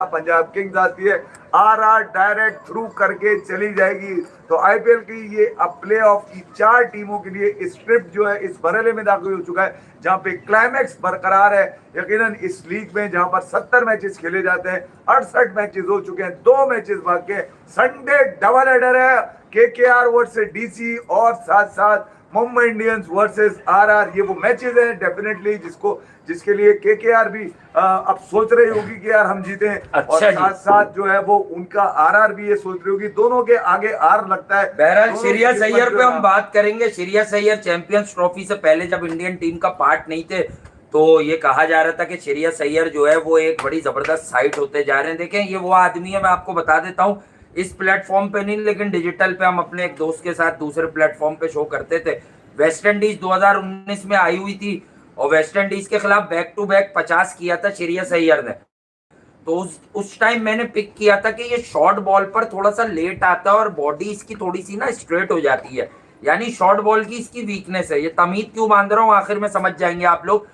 Punjab Kings आती है, RR direct through करके चली जाएगी। तो आईपीएल की ये अब प्ले ऑफ की 4 टीमों के लिए स्क्रिप्ट जो है इस मरहले में दाखिल हो चुका है, जहां पे क्लाइमैक्स बरकरार है। यकीनन इस लीग में जहां पर 70 मैचेस खेले जाते हैं, 68 मैचेस हो चुके हैं, 2 मैचेस बाकी। संडे डबल हेडर है, केकेआर वर्सेस डीसी और साथ साथ मुंबई इंडियंस वर्सेस आरआर। ये वो मैचेस हैं डेफिनेटली जिसके लिए केकेआर भी अब सोच रही होगी कि यार हम जीते। अच्छा और साथ साथ जो है वो उनका आरआर भी ये सोच रही होगी, दोनों के आगे आर लगता है। बहरहाल श्रेयस अय्यर पे हम बात करेंगे। श्रेयस अय्यर चैंपियंस ट्रॉफी से पहले जब इंडियन टीम का पार्ट नहीं थे तो ये कहा जा रहा था कि श्रेयस अय्यर जो है वो एक बड़ी जबरदस्त साइट होते जा रहे हैं। देखें ये वो आदमी है, मैं आपको बता देता हूँ, इस प्लेटफॉर्म पे नहीं लेकिन डिजिटल पे हम अपने एक दोस्त के साथ दूसरे प्लेटफॉर्म पे शो करते थे। वेस्ट इंडीज 2019 में आई हुई थी और वेस्ट इंडीज के खिलाफ बैक टू बैक 50 किया था श्रेयस अय्यर ने। तो उस टाइम मैंने पिक किया था कि ये शॉर्ट बॉल पर थोड़ा सा लेट आता है और बॉडी इसकी थोड़ी सी ना स्ट्रेट हो जाती है, यानी शॉर्ट बॉल की इसकी वीकनेस है। ये तमीद क्यों बांध रहा हूं आखिर में समझ जाएंगे आप लोग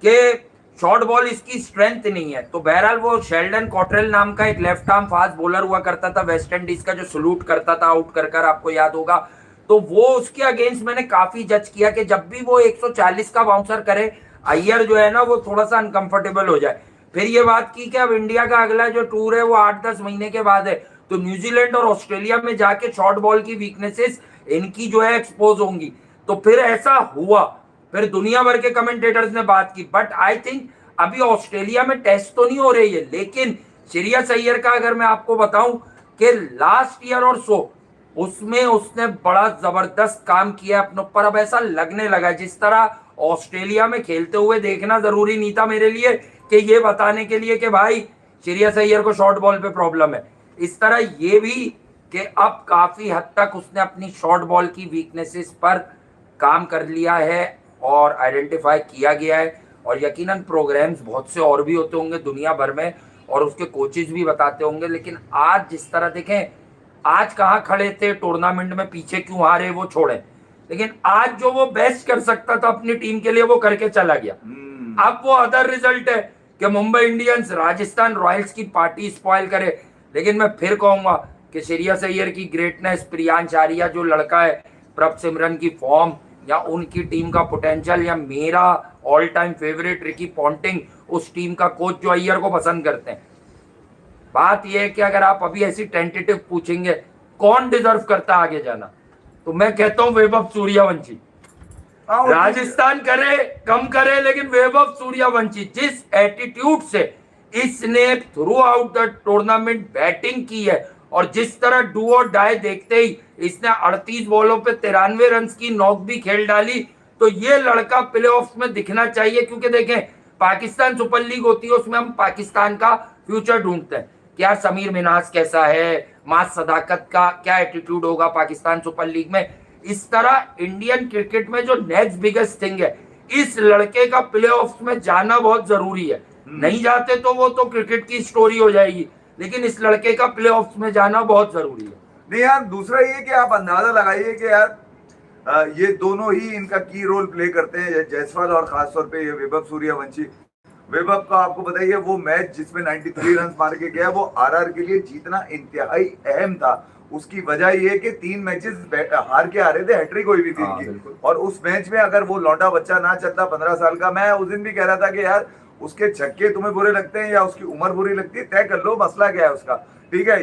कि शॉर्ट बॉल इसकी स्ट्रेंथ नहीं है। तो बहरहाल वो शेल्डन कॉट्रेल नाम का एक लेफ्ट आर्म फास्ट बॉलर हुआ करता था वेस्ट इंडीज का, जो सलूट करता था आउट कर कर, आपको याद होगा। तो वो उसके अगेंस्ट मैंने काफी जज किया कि जब भी वो 140 का बाउंसर करे, अय्यर जो है ना वो थोड़ा सा अनकंफर्टेबल हो जाए। फिर ये बात की कि अब इंडिया का अगला जो टूर है वो 8-10 महीने के बाद है, तो न्यूजीलैंड और ऑस्ट्रेलिया में जाके शॉर्ट बॉल की वीकनेसेस इनकी जो है एक्सपोज होंगी। तो फिर ऐसा हुआ, फिर दुनिया भर के कमेंटेटर्स ने बात की। बट आई थिंक अभी ऑस्ट्रेलिया में टेस्ट तो नहीं हो रही है, लेकिन श्रेयस अय्यर का अगर मैं आपको बताऊं कि लास्ट ईयर और सो उसमें उसने बड़ा जबरदस्त काम किया अपने ऊपर। अब ऐसा लगने लगा जिस तरह ऑस्ट्रेलिया में खेलते हुए देखना जरूरी नहीं था मेरे लिए कि ये बताने के लिए कि भाई श्रेयस अय्यर को शॉर्ट बॉल पे प्रॉब्लम है, इस तरह ये भी कि अब काफी हद तक उसने अपनी शॉर्ट बॉल की वीकनेसेस पर काम कर लिया है और आइडेंटिफाई किया गया है। और यकीनन प्रोग्राम्स बहुत से और भी होते होंगे दुनिया भर में और उसके कोचेज भी बताते होंगे, लेकिन आज जिस तरह देखें, आज कहाँ खड़े थे टूर्नामेंट में, पीछे क्यों हारे वो छोड़े, लेकिन आज जो वो बेस्ट कर सकता था अपनी टीम के लिए वो करके चला गया। अब वो अदर रिजल्ट है कि मुंबई इंडियंस राजस्थान रॉयल्स की पार्टी स्पॉइल करे। लेकिन मैं फिर कहूंगा कि श्रेयस अय्यर की ग्रेटनेस, प्रियांश आर्या जो लड़का है, प्रभसिमरन की फॉर्म या उनकी टीम का पोटेंशियल, या मेरा all time favourite Ricky Ponting, उस टीम का कोच जो अय्यर को पसंद करते हैं। बात यह है कि अगर आप अभी ऐसी टेंटेटिव पूछेंगे कौन डिजर्व करता आगे जाना, तो मैं कहता हूं वैभव सूर्यवंशी। राजस्थान करे कम करे लेकिन वैभव सूर्यवंशी जिस एटीट्यूड से इसने through out the tournament batting की है और जिस तरह डू और डाई देखते ही इसने 38 बॉलों पे 93 रन की नॉक भी खेल डाली, तो ये लड़का प्लेऑफ्स में दिखना चाहिए। क्योंकि देखें, पाकिस्तान सुपर लीग होती है, उसमें हम पाकिस्तान का फ्यूचर ढूंढते हैं कि यार समीर मिन्हास कैसा है, मास सदाकत का क्या एटीट्यूड होगा पाकिस्तान सुपर लीग में। इस तरह इंडियन क्रिकेट में जो नेक्स्ट बिगेस्ट थिंग है, इस लड़के का प्लेऑफ्स में जाना बहुत जरूरी है। नहीं जाते तो वो तो क्रिकेट की स्टोरी हो जाएगी, लेकिन इस लड़के का प्लेऑफ्स में जाना बहुत जरूरी है। नहीं यार, दूसरा ये कि आप अंदाजा लगाइए कि यार ये दोनों ही इनका की रोल प्ले करते हैं, जायसवाल और खासतौर पे ये वैभव सूर्यवंशी। वैभव का आपको बताइए वो मैच जिसमें 93 रन मार के गया, वो आरआर के लिए जीतना इंतहाई अहम था। उसकी वजह ये कि 3 मैचेस हार के आ रहे थे, हैट्रिक हुई भी थी इनकी, और उस मैच में अगर वो लौंडा बच्चा ना चलता 15 साल का, मैं उस दिन भी कह रहा था कि यार उसके छक्के तुम्हें बुरे लगते हैं या उसकी उम्र बुरी लगती है, तय कर लो मसला क्या है उसका। ठीक है,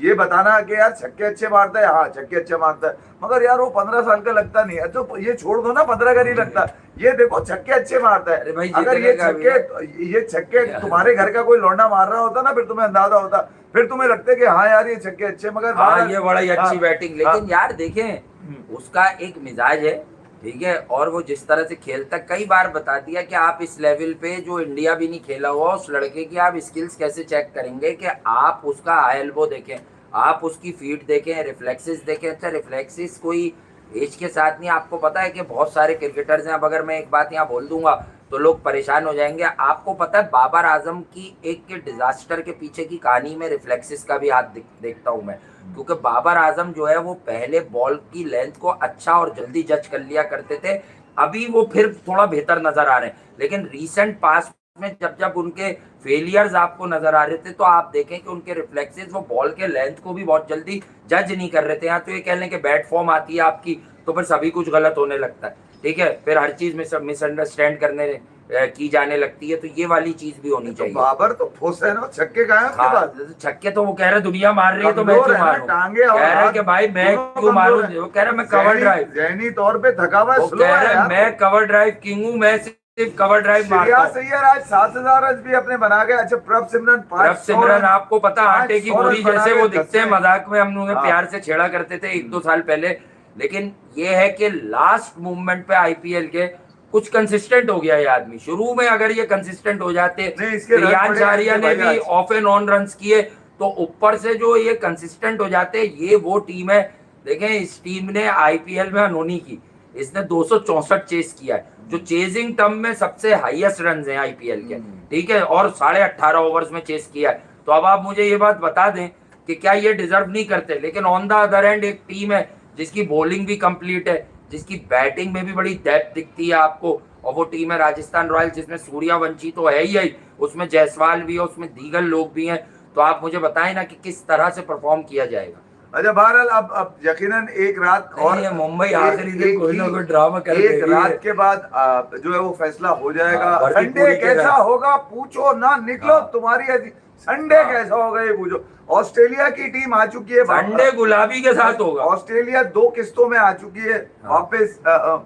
ये बताना कि यार छक्के अच्छे मारता है, हाँ छक्के अच्छे मारता है, मगर यार वो 15 साल का लगता नहीं है, तो ये छोड़ दो ना 15 का नहीं लगता, ये देखो छक्के अच्छे मारता है। अगर ये छक्के तुम्हारे घर का कोई लौंडा मार रहा होता ना, फिर तुम्हें अंदाजा होता, फिर तुम्हें लगता है कि हाँ यार ये छक्के अच्छे, मगर हाँ ये बड़ा ही अच्छी बैटिंग। लेकिन यार देखें उसका एक मिजाज है, ठीक है, और वो जिस तरह से खेलता, कई बार बता दिया कि आप इस लेवल पे जो इंडिया भी नहीं खेला हुआ उस लड़के की आप स्किल्स कैसे चेक करेंगे कि आप उसका हाई एल्बो देखें, आप उसकी फीट देखें, रिफ्लेक्सेस देखें। अच्छा रिफ्लेक्सेस कोई एज के साथ नहीं, आपको पता है कि बहुत सारे क्रिकेटर्स हैं। अब अगर मैं एक बात यहाँ बोल दूंगा तो लोग परेशान हो जाएंगे। आपको पता है बाबर आजम की एक डिजास्टर के पीछे की कहानी में रिफ्लेक्सेस का भी हाथ देखता हूं मैं, क्योंकि बाबर आजम जो है वो पहले बॉल की लेंथ को अच्छा और जल्दी जज कर लिया करते थे, अभी वो फिर थोड़ा बेहतर नजर आ रहे हैं। लेकिन रीसेंट पास में जब जब उनके फेलियर्स आपको नजर आ रहे थे तो आप देखें कि उनके रिफ्लेक्सेस वो बॉल के लेंथ को भी बहुत जल्दी जज नहीं कर रहे थे। यहाँ तो ये कह लें कि बैट फॉर्म आती है आपकी तो फिर सभी कुछ गलत होने लगता है, ठीक है, फिर हर चीज में सब मिसअंडरस्टैंड करने की जाने लगती है, तो ये वाली चीज भी होनी चाहिए। बाबर तो फुस है ना, छक्के कहाँ हैं उसके हाँ, पास? छक्के तो वो कह रहे दुनिया मार रही है तो मैं कमजोर क्यों है ना, मारूं, टांगे और कह रहे हाथ कि भाई मैं दोनों क्यों मारूं, कमजोर है। वो कह रहे मैं कवर ड्राइव, जहनी तौर पे थका हुआ है, वो स्लो कह है रहे यार। मैं कवर ड्राइव किंग हूँ, मैं सिर्फ कवर ड्राइव मारता श्रेयस हूँ। अय्यर आज 7,000 रन भी अपने बना गए। अच्छा प्रभ सिमरन प्रभ सिमरन आपको पता आटे की 500 गोली रन बना जैसे के वो दिखते हैं, 10 में। मजाक में हम उन्हें हाँ। प्यार से छेड़ा करते थे 1-2 साल पहले, लेकिन ये है कि लास्ट मूवमेंट पे आईपीएल के कुछ कंसिस्टेंट हो गया ये आदमी। शुरू में अगर ये कंसिस्टेंट हो जाते, नहीं, इसके रन रियान बड़े शारिया हैं ने भाई भी आज। ऑफ एंड ऑन रन्स किए, तो ऊपर से जो ये कंसिस्टेंट हो जाते, ये वो टीम है। देखें इस टीम ने आईपीएल में अनहोनी की, इसने 264 चेस किया है, जो चेजिंग टर्म में सबसे हाईएस्ट रन हैं आईपीएल के, ठीक है, और 18.5 ओवर्स में चेस किया है। तो अब आप मुझे ये बात बता दें कि क्या ये डिजर्व नहीं करते, लेकिन ऑन द अदर एंड एक टीम है जिसकी बॉलिंग भी कंप्लीट है, जिसकी बैटिंग में भी बड़ी डेप्थ दिखती है आपको, और वो टीम है राजस्थान रॉयल्स, जिसमें सूर्यवंशी तो है ही, उसमें जायसवाल भी है, उसमें दीगर लोग भी हैं। तो आप मुझे बताएं ना कि किस तरह से परफॉर्म किया जाएगा। अच्छा बहरहाल अब यकीनन एक रात और ये मुंबई आखिरी दिन कोई ना कोई ड्रामा कर एक देगी रात है। के बाद जो है वो फैसला हो जाएगा। हाँ, भर्ती संडे पूरी के कैसा रात। होगा पूछो ना, निकलो हाँ। तुम्हारी ऐसी संडे हाँ। कैसा होगा ये पूछो। ऑस्ट्रेलिया की टीम आ चुकी है, संडे गुलाबी के साथ होगा। ऑस्ट्रेलिया 2 किस्तों में आ चुकी है, हाँ। वापस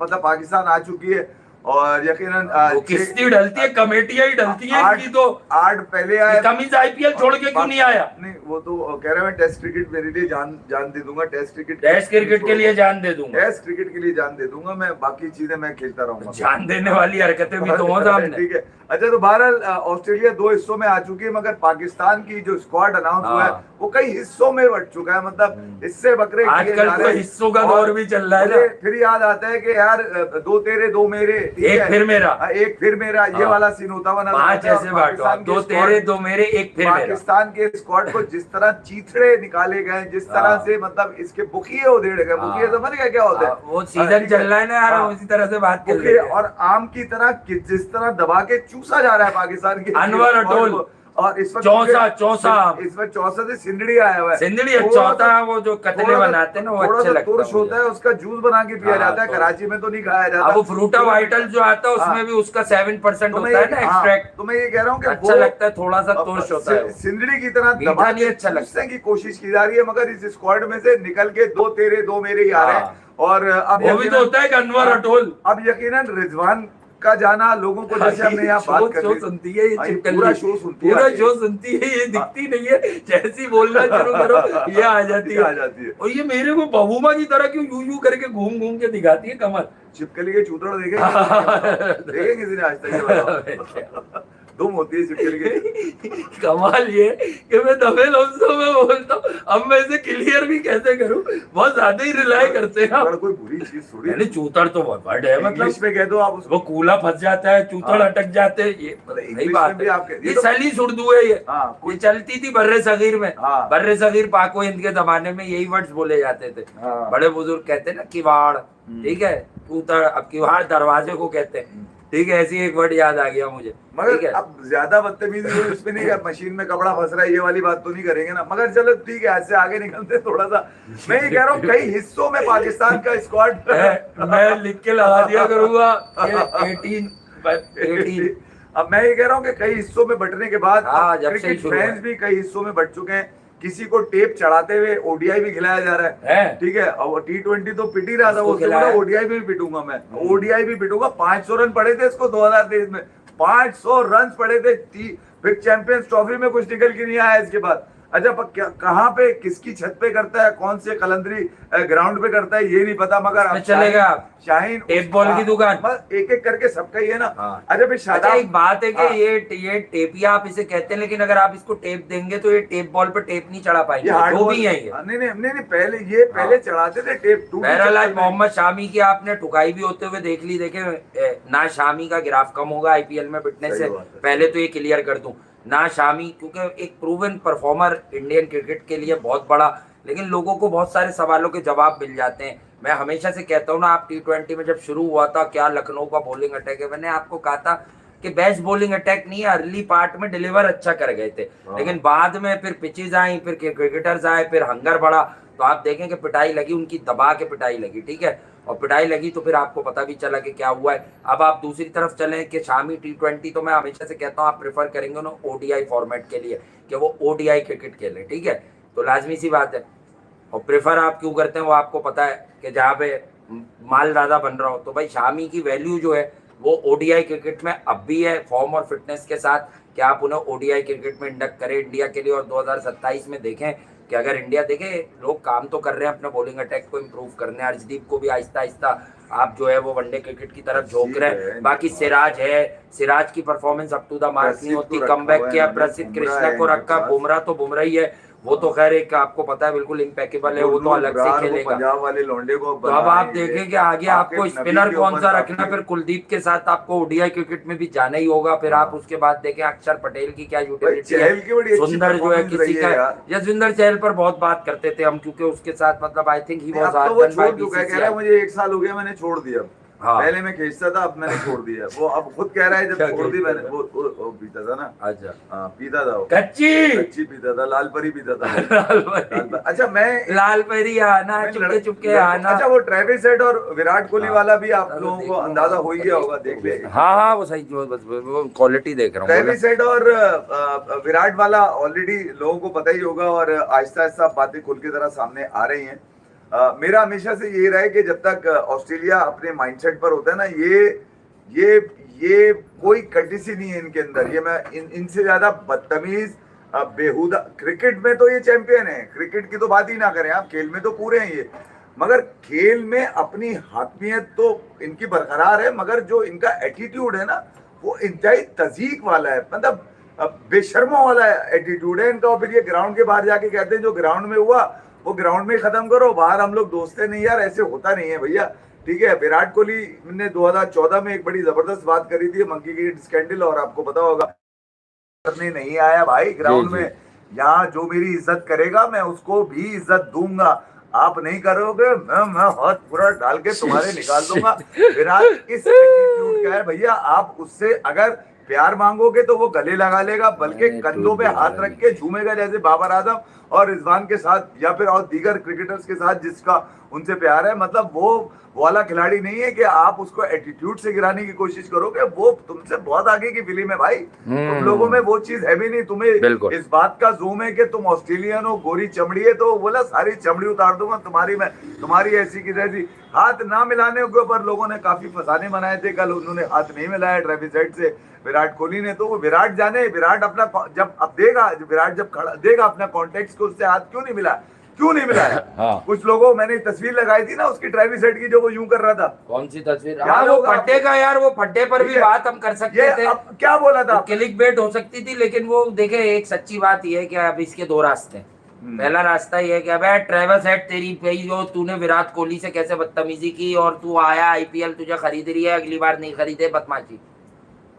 मतलब पाकिस्तान आ चुकी है, और यकीनन वो किस्ती डलती है, कमेटियां ही डलती है इनकी, तो 8 पहले आए। तमीज आईपीएल छोड़ के क्यों नहीं आया? नहीं वो तो कह रहे हैं टेस्ट क्रिकेट मेरे लिए जान जान दे दूंगा, टेस्ट क्रिकेट के लिए जान दे दूंगा, टेस्ट क्रिकेट के लिए जान दे दूंगा मैं, बाकी चीजें मैं खेलता रहूंगा। जान देने वाली हरकतें भी तो हो सामने। ठीक है। अच्छा तो बहरहाल ऑस्ट्रेलिया 2 हिस्सों में आ चुकी है, मगर पाकिस्तान की जो स्क्वाड अनाउंस हुआ है वो कई हिस्सों में बट चुका है, मतलब इससे बकरे किए आजकल जा तो रहे हैं। हिस्सों का और दौर भी चल रहा है ना। मुझे फिर याद आता है कि यार 2 तेरे 2 मेरे, ठीक एक है? फिर मेरा। एक फिर मेरा, ये हाँ। वाला सीन होता हुआ नजर 5 आता है। ऐसे और बांटो, पाकिस्तान 2 की तेरे स्क्वाड- 2 मेरे, एक फिर मेरा। पाकिस्तान के स्क्वाड को जिस तरह चीथड़े निकाले गए, जिस तरह हाँ। से मतलब इसके बुखिए उधेड़े गए, बुखिए हाँ। समझ गए क्या होता है? वो सीजन ठीक है। चल रहा है ना यार, हाँ। उसी तरह से बात कर बुखिए लेते हैं। और आम की तरह जिस तरह दबा के चूसा जा रहा है पाकिस्तान की अनवर अटोल। और इस वक्त चौसा इस वक्त चौसा से सिंदड़ी आया हुआ है। सिंदड़ी थोड़ा चौथा सा- वो जो कतले थोड़ा सा- बनाते हैं ना, वो थोड़ा अच्छे सा लगता तुरश होता है, उसका जूस बना के पिया हाँ, जाता है, तो- कराची में तो नहीं खाया जाता। अब वो फ्रूटा वाइटल जो आता है उसमें हाँ। भी उसका 7% तो होता है ना एक्सट्रैक्ट, तो मैं ये कह रहा हूँ कि अच्छा लगता है, थोड़ा सा तुरश होता है वो। सिंदड़ी की तरह मीठा दबा नहीं के अच्छा लगता। चूसने की कोशिश की जा रही है, मगर इस स्क्वाड में से निकल के 2 तेरे 2 मेरे ही आ रहे हैं। हाँ। और अब वो भी यकीनन- तो होता है कि अनवर अटोल। अब यकीनन रिजवान का जाना लोगों को, जैसे हमने यहाँ बात कर शो ली, सुनती है ये हाँ, चिपकली, पूरा शो सुनती है, पूरा आती है। शो सुनती है, ये दिखती नहीं है, जैसी बोलना शुरू करो ये आ जाती ये आ है। जाती है। और ये मेरे को बहुमा की तरह क्यों यूं यूं करके घूम घूम के दिखाती है कमर। छिपकली के चूतड़ देखे देखे किसी ने आज तक? ये बताओ। दुम होती है छिपकली की। कमाल ये कि मैं दबे लफ्जों में बोलता हूँ, अब मैं इसे क्लियर भी कैसे करूं, बहुत ज्यादा ही रिलाई करते हैं आप। चूतड़ कोई बुरी चीज थोड़ी यानी चूतड़ तो वर्ड है, मतलब इंग्लिश में कह दो आप उसको। वो कूला फंस जाता है, चूतड़ हाँ। अटक जाते हैं, ये मतलब सही इंग्लिश बात में भी है। आप कह- ये ये तो- सलीस उर्दू है ये। हाँ, ये चलती थी बर्रे सगीर में। हाँ। बर्रे सगीर पाको हिंद के जमाने में यही वर्ड्स बोले जाते थे। हाँ। बड़े बुजुर्ग कहते हैं ना किवाड़, ठीक है, चूतड़, अब किवाड़ दरवाजे को कहते हैं, ठीक है, ऐसी एक वर्ड याद आ गया मुझे, ठीक मगर है। अब ज्यादा बदतमीजी उसमें नहीं, मशीन में कपड़ा फंस रहा है ये वाली बात तो नहीं करेंगे ना, मगर चलो ठीक है, ऐसे आगे निकलते हैं थोड़ा सा। मैं ये कह रहा हूँ कई हिस्सों में पाकिस्तान का स्क्वाड मैं लिख के लगा दिया करूंगा 18 अब मैं ये कह रहा हूँ कि कई हिस्सों में बंटने के बाद हाँ, जब से क्रिकेट शुरू फैंस है। भी कई हिस्सों में बंट चुके हैं। किसी को टेप चढ़ाते हुए ओडीआई भी खिलाया जा रहा है, है। ठीक है, और T20 तो पिट ही रहा था, उसको उससे खिलाया। बोला ओडीआई भी पिटूंगा मैं, ओडीआई भी पिटूंगा। 500 रन पड़े थे इसको 2023 में, 500 रन पड़े थे। फिर चैंपियंस ट्रॉफी में कुछ निकल के नहीं आया इसके बाद। अच्छा कहाँ पे किसकी छत पे करता है, कौन से कलंदरी ग्राउंड पे करता है ये नहीं पता, मगर अब चलेगा शाहीन टेप बॉल की दुकान, एक एक करके सबका ही है ना। हाँ। अच्छा भाई अच्छा शादाब, एक बात है कि हाँ। ये टेपिया आप इसे कहते हैं, लेकिन अगर आप इसको टेप देंगे तो ये टेप बॉल पे टेप नहीं चढ़ा पाएंगे, ये हार्ड जो बॉल- भी है ये। नहीं नहीं नहीं नहीं, पहले चढ़ाते थे टेप। बहरहाल आज मोहम्मद शामी की आपने ठुकाई भी होते हुए देख ली, देखे ना शामी का ग्राफ कम होगा आईपीएल में पिटने सही से, बात है। पहले तो ये क्लियर कर दूं, ना शामी, क्योंकि एक प्रूवन परफॉर्मर इंडियन क्रिकेट के लिए बहुत बड़ा, लेकिन लोगों को बहुत सारे सवालों के जवाब मिल जाते हैं। मैं हमेशा से कहता हूँ ना, आप T20 में जब शुरू हुआ था क्या लखनऊ का बॉलिंग अटैक है, मैंने आपको कहा था कि बेस्ट बॉलिंग अटैक नहीं है, अर्ली पार्ट में डिलीवर अच्छा कर गए थे, लेकिन बाद में फिर पिचेज आई, फिर क्रिकेटर्स आए, फिर हंगर बढ़ा, तो आप देखें कि पिटाई लगी, उनकी दबा के पिटाई लगी, ठीक है, और पिटाई लगी तो फिर आपको पता भी चला कि क्या हुआ है। अब आप दूसरी तरफ चलें कि शामी T20, तो मैं हमेशा से कहता हूँ आप प्रेफर करेंगे ना ODI फॉर्मेट के लिए कि वो ODI क्रिकेट खेलें, ठीक है, तो लाजमी सी बात है। और प्रेफर आप क्यों करते हैं वो आपको पता है कि जहाँ पे माल ज़्यादा बन रहा हो, तो भाई शामी की वैल्यू जो है वो ODI क्रिकेट में अब भी है, फॉर्म और फिटनेस के साथ, कि आप उन्हें ODI क्रिकेट में इंडक्ट करें इंडिया के लिए। और 2027 में देखें कि अगर इंडिया, देखें लोग काम तो कर रहे हैं अपने बॉलिंग अटैक को इम्प्रूव करने, अर्शदीप को भी आहिस्ता आहिस्ता आप जो है वो वनडे क्रिकेट की तरफ झोंक रहे हैं। बाकी सिराज है, सिराज की performance up to the mark नहीं होती, कमबैक किया, प्रसिद्ध कृष्णा को रखा, बुमराह तो बुमराह ही है, वो तो खैर एक आपको पता है बिल्कुल इम्पेकेबल है, वो तो अलग से खेलेगा। पंजाब वाले लौंडे को तो अब आप देखें कि आगे आपको स्पिनर कौन सा रखना, फिर कुलदीप के साथ आपको ODI क्रिकेट में भी जाना ही होगा, फिर आप उसके बाद देखें अक्षर पटेल की क्या यूटिलिटी है, सुंदर जो है किसी का, जसविंदर चहल पर बहुत बात करते थे हम, क्योंकि उसके साथ मतलब आई थिंक ही वाज मुझे 1 साल हो गया, मैंने छोड़ दिया। हाँ। पहले मैं खींचता था, अब मैंने छोड़ दिया। वो अब खुद कह रहा है जब छोड़ दी मैंने, वो पीता था ना। अच्छा हाँ पीता था, वो कच्ची पीता था, लाल परी पीता था। अच्छा लाल परी आना, चुपके चुपके आना। अच्छा वो ट्रेविस हेड और विराट कोहली वाला भी आप लोगों को अंदाजा हो ही गया होगा, देख ले। हाँ वो सही, वो क्वालिटी देख रहा हूँ। ट्रेविस हेड और विराट वाला ऑलरेडी लोगों को पता ही होगा, और आहिस्ता आहिस्ता बातें खुल की तरह सामने आ रही हैं। मेरा हमेशा से यही रहा है कि जब तक ऑस्ट्रेलिया अपने माइंडसेट पर होता है ना, ये कोई कर्टिसी नहीं है इनके अंदर। ये मैं इनसे ज्यादा बदतमीज बेहुदा, क्रिकेट में तो ये चैंपियन है, क्रिकेट की तो बात ही ना करें आप, खेल में तो पूरे हैं ये, मगर खेल में अपनी हाकमियत तो इनकी बरकरार है, मगर जो इनका एटीट्यूड है ना वो इंतहाई तजीक वाला है, मतलब बेशर्मों वाला एटीट्यूड है इनका। और फिर ये ग्राउंड के बाहर जाके कहते हैं जो ग्राउंड में हुआ वो ग्राउंड में खत्म करो, बाहर हम लोग दोस्त हैं। नहीं यार, ऐसे होता नहीं है भैया, ठीक है। विराट कोहली ने 2014 में एक बड़ी जबरदस्त बात करी थी, मंकी गेट स्कैंडल, और आपको पता होगा करने नहीं आया भाई ग्राउंड में, यहाँ जो मेरी इज्जत करेगा मैं उसको भी इज्जत दूंगा, आप नहीं करोगे मैं हाथ पूरा डाल के तुम्हारे निकाल दूंगा। विराट इस एटीट्यूड का है भैया, आप उससे अगर प्यार मांगोगे तो वो गले लगा लेगा, बल्कि कंधों पे हाथ रख के झूमेगा, जैसे बाबर आजम और रिजवान के साथ या फिर और दीगर क्रिकेटर्स के साथ जिसका उनसे प्यार है। मतलब वो वाला खिलाड़ी नहीं है कि आप उसको एटीट्यूड से गिराने की कोशिश करोगे, वो तुमसे बहुत आगे की फिल्म है भाई। तुम लोगों में वो चीज है भी नहीं, तुम्हें इस बात का जोम है कि तुम ऑस्ट्रेलियन हो, गोरी चमड़ी है, तो बोला सारी चमड़ी उतार दूंगा तुम्हारी, मैं तुम्हारी ऐसी की जैसी। हाथ ना मिलाने के ऊपर लोगों ने काफी फसाने बनाए थे, कल उन्होंने हाथ नहीं मिलाया ट्रेविस हेड से विराट कोहली ने, तो वो विराट जाने, विराट अपना जब अब देगा, विराट जब खड़ा देगा अपना कॉन्टेक्ट को, उससे हाथ क्यों नहीं मिला, क्यों नहीं मिला है? हाँ। कुछ लोगों, मैंने तस्वीर लगाई थी ना उसकी ट्रेविस हेड की, जो वो यूं कर रहा था। कौन सी तस्वीर? हाँ वो फड्डे का यार, वो फड्डे पर भी बात हम कर सकते थे। अब क्या बोला था? क्लिक बेट हो सकती थी, लेकिन वो देखे एक सच्ची बात ये है कि अब इसके दो रास्ते हैं। पहला रास्ता ये है कि अबे ट्रेविस हेड तेरी भाई, जो तूने विराट कोहली से कैसे बदतमीजी की, और तू आया IPL तुझे खरीद रही है, अगली बार नहीं खरीदे, बदमाशी।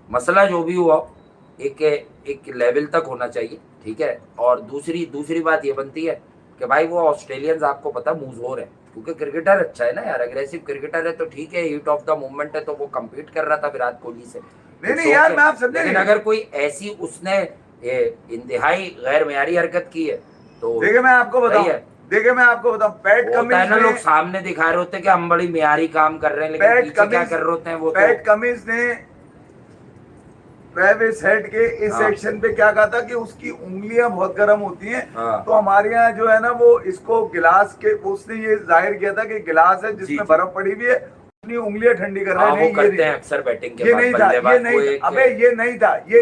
मसला जो भी हुआ एक लेवल तक होना चाहिए, ठीक है। और दूसरी बात ये बनती है कि भाई वो ऑस्ट्रेलियंस आपको पता मूवजोर है, क्योंकि क्रिकेटर अच्छा है ना यार, अग्रेसिव क्रिकेटर है, तो ठीक है, हीट ऑफ द मोमेंट है, तो वो कम्पीट कर रहा था विराट कोहली से। नहीं यार, मैं आप समझे, लेकिन अगर कोई ऐसी उसने इंतहाई गैर मेयारी हरकत की है तो देखिए मैं आपको बताऊं, पैट कमिंस ने लोग सामने दिखा रहे होते कि हम बड़ी मेयारी काम कर रहे हैं, लेकिन पीछे क्या कर रहे होते हैं वो। पैट कमिंस ने ट्रेविस हेड के इस सेक्शन पे क्या कहा था कि उसकी उंगलियां बहुत गर्म होती हैं, तो हमारे यहाँ जो है ना वो इसको गिलास के, उसने ये जाहिर किया था कि गिलास है जिसमें बर्फ पड़ी हुई है, अपनी उंगलियां ठंडी कर रहे हैं। नहीं, करते हैं अक्सर बैटिंग के बाद, ये नहीं था, अबे ये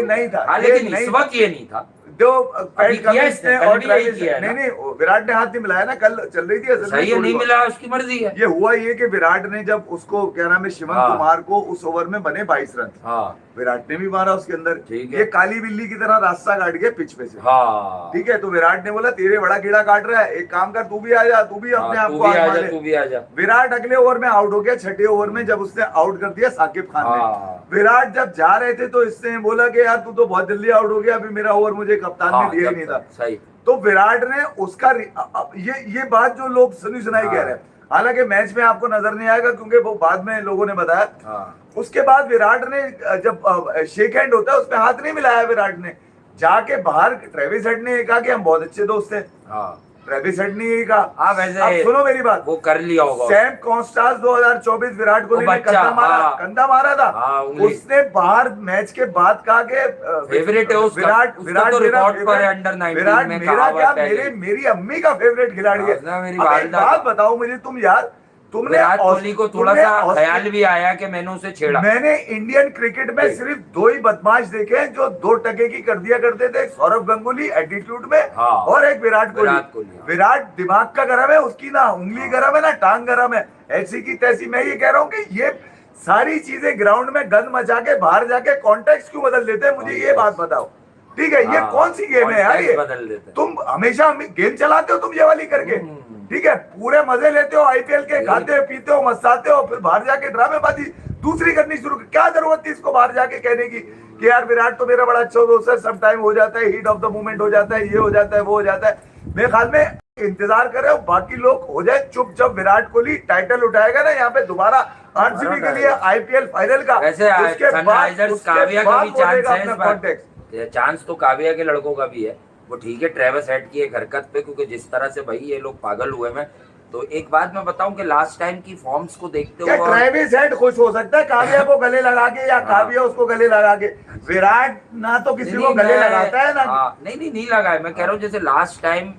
नहीं था, लेकिन इस वक्त ये नहीं था। जो पैट कमिंस ने और नहीं विराट ने हाथ नहीं मिलाया ना, कल चल रही थी, सही नहीं मिला, उसकी मर्जी है। ये हुआ ये कि विराट ने जब उसको क्या नाम है शिवम कुमार को उस ओवर में बने 22 रन, विराट ने भी मारा उसके अंदर, ये काली बिल्ली की तरह रास्ता काट गया पिच पे से, ठीक है। तो विराट ने बोला तेरे बड़ा कीड़ा काट रहा है, एक काम कर, तू भी आ जा, तू भी अपने आप को आ जा। विराट अगले ओवर में आउट हो गया, छठे ओवर में जब उसने आउट कर दिया साकिब खान ने। विराट जब जा रहे थे तो इसने बोला कि यार तू तो बहुत जल्दी आउट हो गया, अभी मेरा ओवर मुझे कप्तान ने दिया ही नहीं था। सही। तो विराट ने उसका ये बात जो लोग सुनाई कह रहे हैं, हालांकि मैच में आपको नजर नहीं आएगा क्योंकि वो बाद में लोगों ने बताया। हाँ। उसके बाद विराट ने जब शेक हैंड होता है उसमें हाथ नहीं मिलाया विराट ने, जाके बाहर ट्रेविस हेड ने कहा कि हम बहुत अच्छे दोस्त हैं। हाँ। ट्रेविस हेड ने यही कहा। हाँ, वैसे अब सुनो मेरी बात, वो कर लिया होगा। सैम कॉन्स्टास 2024 विराट कोहली ने कंधा मारा था। हाँ, उसने बाहर मैच के बाद कहा कि फेवरेट है उसका, विराट तो रिकॉर्ड पर है अंडर 19 विराट में, मेरा क्या मेरी अम्मी का फेवरेट खिलाड़ी है। मेरी अब एक बात बताओ मुझे तुम यार, तुमने विराट कोहली को थोड़ा सा ख्याल भी आया कि मैंने उसे छेड़ा। मैंने इंडियन क्रिकेट में सिर्फ 2 ही बदमाश देखे हैं जो 2 टके की कर दिया करते थे, सौरव गंगुली एटीट्यूड में, हाँ, और एक विराट कोहली। विराट दिमाग का गरम है, उसकी ना उंगली गरम है ना टांग गरम है, ऐसी की तैसी। मैं ये कह रहा हूँ कि ये सारी चीजें ग्राउंड में गंद मचा के बाहर जाके कॉन्टेक्स्ट क्यों बदल देते हैं, मुझे ये बात बताओ। ठीक है, ये कौन सी गेम है यार, ये बदल देते। तुम हमेशा गेम चलाते हो तुम ये वाली करके, ठीक है, पूरे मजे लेते हो आईपीएल के, खाते हो पीते हो मस्ताते हो, फिर बाहर जाके ड्रामेबाजी दूसरी करनी शुरू। क्या जरूरत थी इसको बाहर जाके कहने की कि यार विराट तो मेरा बड़ा अच्छा दोस्त है, सब टाइम हो जाता है, हीट ऑफ द मोमेंट हो जाता है, ये हो जाता है, वो हो जाता है। मेरे ख्याल में इंतजार कर रहे हो बाकी लोग हो जाए चुप, जब विराट कोहली टाइटल उठाएगा ना यहाँ पे दोबारा आरसीबी के लिए आईपीएल फाइनल का, उसके बाद काव्या का भी चांस है, चांस तो काव्या के लड़कों का भी है। वो ठीक है ट्रेविस हेड की एक हरकत पे, क्योंकि जिस तरह से भाई ये लोग पागल हुए में, तो एक बात मैं बताऊं कि लास्ट टाइम की फॉर्म्स को देखते हुए ट्रेविस हेड खुश हो सकता है काव्या को गले लगा के, या काव्या उसको गले लगा के। विराट ना तो किसी को गले लगाता है ना। नहीं लगा है। मैं कह रहा हूँ जैसे लास्ट टाइम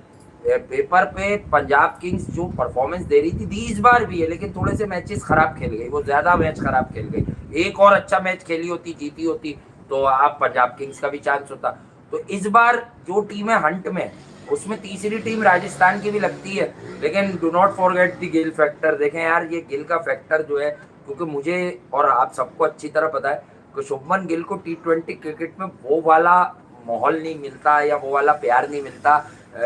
पेपर पे पंजाब किंग्स जो परफॉर्मेंस दे रही थी इस बार भी है, लेकिन थोड़े से मैचेस खराब खेल गई, वो ज्यादा मैच खराब खेल गई। एक और अच्छा मैच खेली होती, जीती होती, तो आप पंजाब किंग्स का भी चांस होता। तो इस बार जो टीम है हंट में, उसमें तीसरी टीम राजस्थान की भी लगती है, लेकिन do not forget the Gill factor. देखें यार ये गिल का फैक्टर जो है, क्योंकि मुझे और आप सबको अच्छी तरह पता है कि शुभमन गिल को T20 क्रिकेट में वो वाला माहौल नहीं मिलता या वो वाला प्यार नहीं मिलता